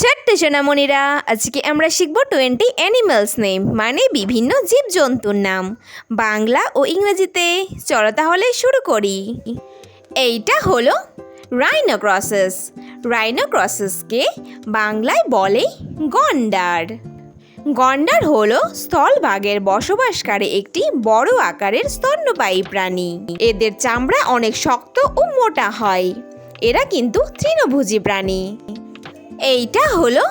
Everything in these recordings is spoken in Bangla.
ছোট্ট সোনামণিরা, আজকে আমরা শিখব 20 অ্যানিমালস নেম, মানে বিভিন্ন জীবজন্তুর নাম, বাংলা ও ইংরেজিতে। চলো তাহলে শুরু করি। এইটা হলো রাইনোক্রসাস। রাইনোক্রসাসকে বাংলায় বলে গন্ডার। গন্ডার হলো স্থলভাগের বসবাসকারী একটি বড় আকারের স্তন্যপায়ী প্রাণী। এদের চামড়া অনেক শক্ত ও মোটা হয়। এরা কিন্তু তৃণভোজী প্রাণী। এইটা হলো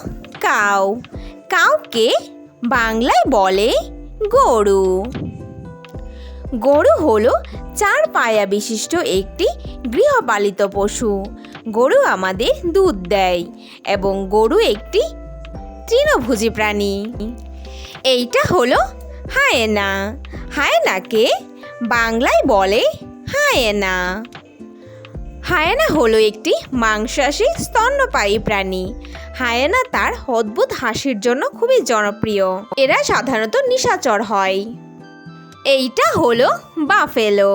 কাউ। কাউকে বাংলায় বলে গরু। গরু হলো 4 পায়া বিশিষ্ট একটি গৃহপালিত পশু। গরু আমাদের দুধ দেয় এবং গরু একটি তৃণভোজী প্রাণী। এইটা হলো হায়েনা। হায়েনাকে বাংলায় বলে হায়েনা। হায়েনা হলো একটি মাংসাশী স্তন্যপায়ী প্রাণী। হায়েনা তার অদ্ভুত হাসির জন্য খুবই জনপ্রিয়। এরা সাধারণত নিশাচর হয়। এইটা হলো বাফেলো।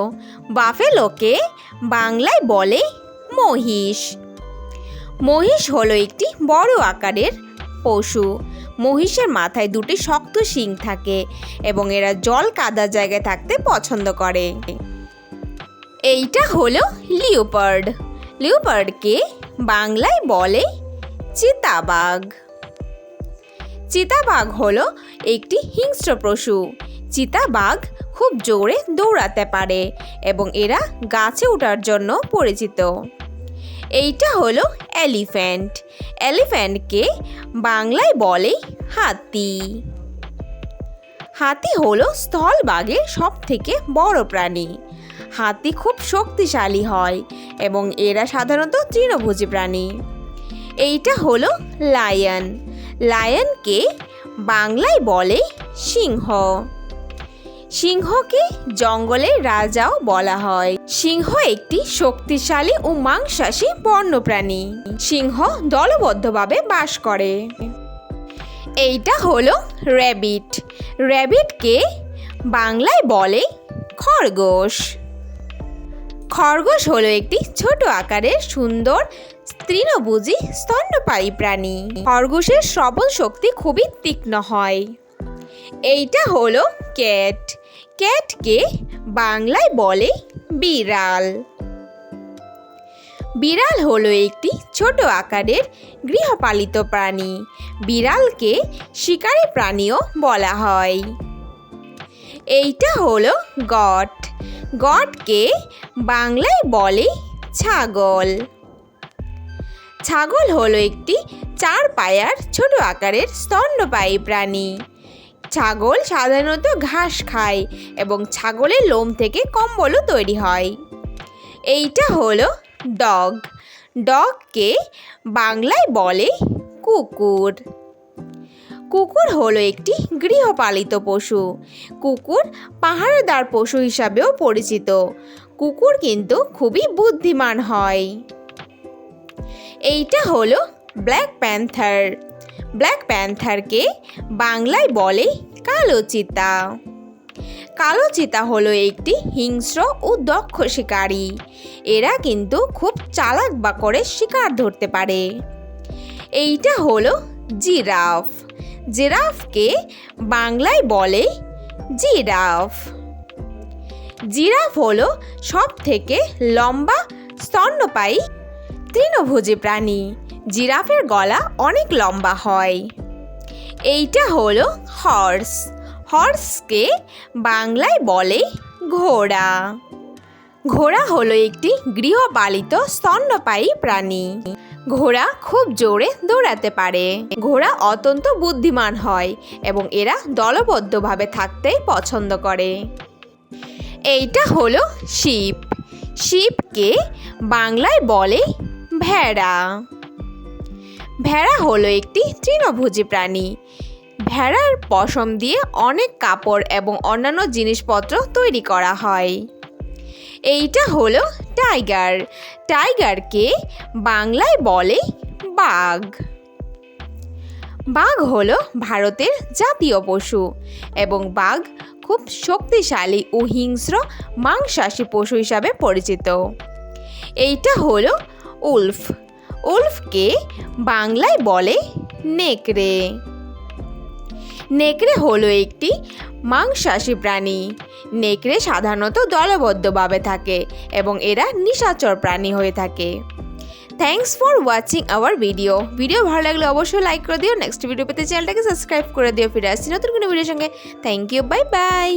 বাফেলোকে বাংলায় বলে মহিষ। মহিষ হলো একটি বড় আকারের পশু। মহিষের মাথায় 2টি শক্ত শিং থাকে এবং এরা জল কাদা জায়গায় থাকতে পছন্দ করে। এইটা হলো লিওপার্ড। লিওপার্ডকে বাংলায় বলে চিতাবাঘ। চিতাবাঘ হলো একটি হিংস্র পশু। চিতাবাঘ খুব জোরে দৌড়াতে পারে এবং এরা গাছে ওঠার জন্য পরিচিত। এইটা হলো এলিফ্যান্ট। এলিফ্যান্টকে বাংলায় বলে হাতি। হাতি হলো স্থলভাগের সবথেকে বড় প্রাণী। হাতি খুব শক্তিশালী হয় এবং এরা সাধারণত তৃণভোজী প্রাণী। এইটা হলো লায়ন। লায়নকে বাংলায় বলে সিংহ। সিংহকে জঙ্গলের রাজাও বলা হয়। সিংহ একটি শক্তিশালী ও মাংসাশী বন্যপ্রাণী। সিংহ দলবদ্ধভাবে বাস করে। এইটা হলো র্যাবিট। র্যাবিটকে বাংলায় বলে খরগোশ। খরগোশ হলো একটি ছোট আকারের সুন্দর তৃণভোজী স্তন্যপায়ী প্রাণী। খরগোশের শ্রবণ শক্তি খুবই তীক্ষ্ণ হয়। এইটা হলো ক্যাট। ক্যাটকে বাংলায় বলে বিড়াল। বিড়াল হলো একটি ছোট আকারের গৃহপালিত প্রাণী। বিড়ালকে শিকারী প্রাণীও বলা হয়। এইটা হলো গট। গটকে বাংলায় বলে ছাগল। ছাগল হলো একটি 4 পায়ার ছোট আকারের স্তন্যপায়ী প্রাণী। ছাগল সাধারণত ঘাস খায় এবং ছাগলের লোম থেকে কম্বলও তৈরি হয়। এইটা হলো ডগ। ডগকে বাংলায় বলে কুকুর। কুকুর হলো একটি গৃহপালিত পশু। কুকুর পাহারাদার পশু হিসাবেও পরিচিত। কুকুর কিন্তু খুবই বুদ্ধিমান হয়। এইটা হলো ব্ল্যাক প্যান্থার। ব্ল্যাক প্যান্থারকে বাংলায় বলে কালো চিতা। কালো চিতা হলো একটি হিংস্র ও দক্ষ শিকারী। এরা কিন্তু খুব চালাক বা করে শিকার ধরতে পারে। এইটা হলো জিরাফ। জিরাফকে বাংলায় বলে জিরাফ। জিরাফ হলো সবথেকে লম্বা স্তন্যপায়ী তৃণভোজী প্রাণী। জিরাফের গলা অনেক লম্বা হয়। এইটা হলো হর্স। হর্সকে বাংলায় বলে ঘোড়া। ঘোড়া হলো একটি গৃহপালিত স্তন্যপায়ী প্রাণী। ঘোড়া খুব জোরে দৌড়াতে পারে। ঘোড়া অত্যন্ত বুদ্ধিমান হয় এবং এরা দলবদ্ধভাবে থাকতে পছন্দ করে। এইটা হলো শিপ। শিপকে বাংলায় বলে ভেড়া। ভেড়া হলো একটি তৃণভোজী প্রাণী। ভেড়ার পশম দিয়ে অনেক কাপড় এবং অন্যান্য জিনিসপত্র তৈরি করা হয়। এইটা হলো টাইগার। টাইগারকে বাংলায় বলে বাঘ। বাঘ হলো ভারতের জাতীয় পশু এবং বাঘ খুব শক্তিশালী ও হিংস্র মাংসাশী পশু হিসাবে পরিচিত। এইটা হলো উলফ। উলফকে বাংলায় বলে নেকড়ে। নেকড়ে হলো একটি মাংসাশী প্রাণী। নেকড়ে সাধারণত দলবদ্ধভাবে থাকে এবং এরা নিশাচর প্রাণী হয়ে থাকে। Thanks for watching hour video ভালো লাগলে অবশ্যই লাইক করে দিও। নেক্সট ভিডিও পেতে চ্যানেলটাকে সাবস্ক্রাইব করে দিও। ফিরে আসছি নতুন কোনো ভিডিওর সঙ্গে। Thank you, bye by.